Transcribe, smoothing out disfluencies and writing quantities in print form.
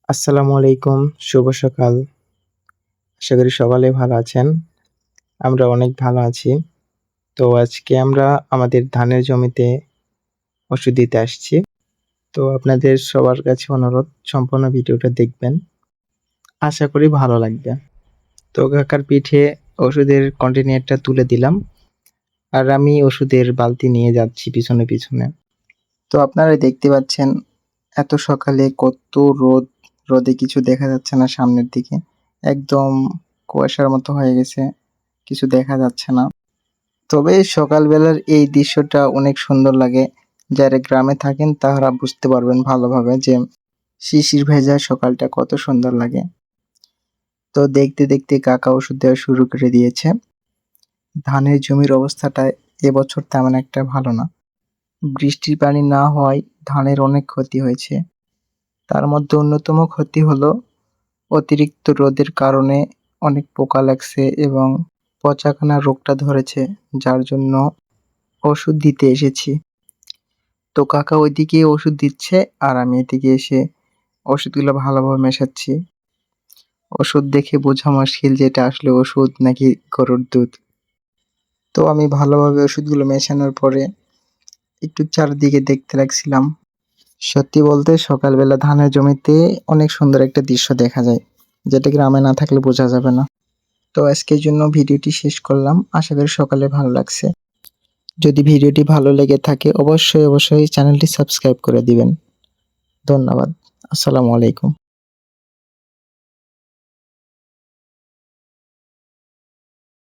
আসসালামু আলাইকুম, শুভ সকাল। আশা করি সকলে ভালো আছেন। আমরা অনেক ভালো আছি। তো আজকে আমরা আমাদের ধানের জমিতে ওষুধ দিতে আসছি। তো আপনাদের সবার কাছে অনুরোধ সম্পূর্ণ ভিডিওটা দেখবেন। আশা করি ভালো লাগবে। তো কাকার পিঠে ওষুধের কন্টেইনারটা তুলে দিলাম। আর আমি ওষুধের বালতি নিয়ে যাচ্ছি পিছনে। তো আপনারা দেখতে পাচ্ছেন এত সকালে কত রোদ, রোদে কিছু দেখা যাচ্ছে না সামনের দিকে। একদম কুয়াশার মতো হয়ে গেছে, কিছু দেখা যাচ্ছে না। তবে সকালবেলার এই দৃশ্যটা অনেক সুন্দর লাগে। যারা গ্রামে থাকেন তারা বুঝতে পারবেন ভালোভাবে যে শিশির ভেজা সকালটা কত সুন্দর লাগে। তো দেখতে কাকা ওষুধ দেওয়া শুরু করে দিয়েছে। ধানের জমির অবস্থাটা এবছর তেমন একটা ভালো না। বৃষ্টির পানি না হওয়ায় ধানের অনেক ক্ষতি হয়েছে। তার মধ্যে অন্যতম ক্ষতি হলো অতিরিক্ত রোদের কারণে অনেক পোকা লাগছে এবং পচাখানা রোগটা ধরেছে, যার জন্য ওষুধ দিতে এসেছি। তো কাকা ওইদিকে ওষুধ দিচ্ছে আর আমি এদিকে এসে ওষুধগুলো ভালোভাবে মেশাচ্ছি। ওষুধ দেখে বোঝা মুশকিল যে এটা আসলে ওষুধ নাকি গরুর দুধ। তো আমি ভালোভাবে ওষুধগুলো মেশানোর পরে একটু চারদিকে দেখতে লাগছিলাম। সত্যি বলতে সকালবেলা ধানের জমিতে অনেক সুন্দর একটা দৃশ্য দেখা যায়, যেটা গ্রামে না থাকলে বোঝা যাবে না। তো আজকের জন্য ভিডিওটি শেষ করলাম। আশা করি সকালে ভালো লাগছে। যদি ভিডিওটি ভালো লেগে থাকে অবশ্যই চ্যানেলটি সাবস্ক্রাইব করে দিবেন। ধন্যবাদ। আসসালামু আলাইকুম।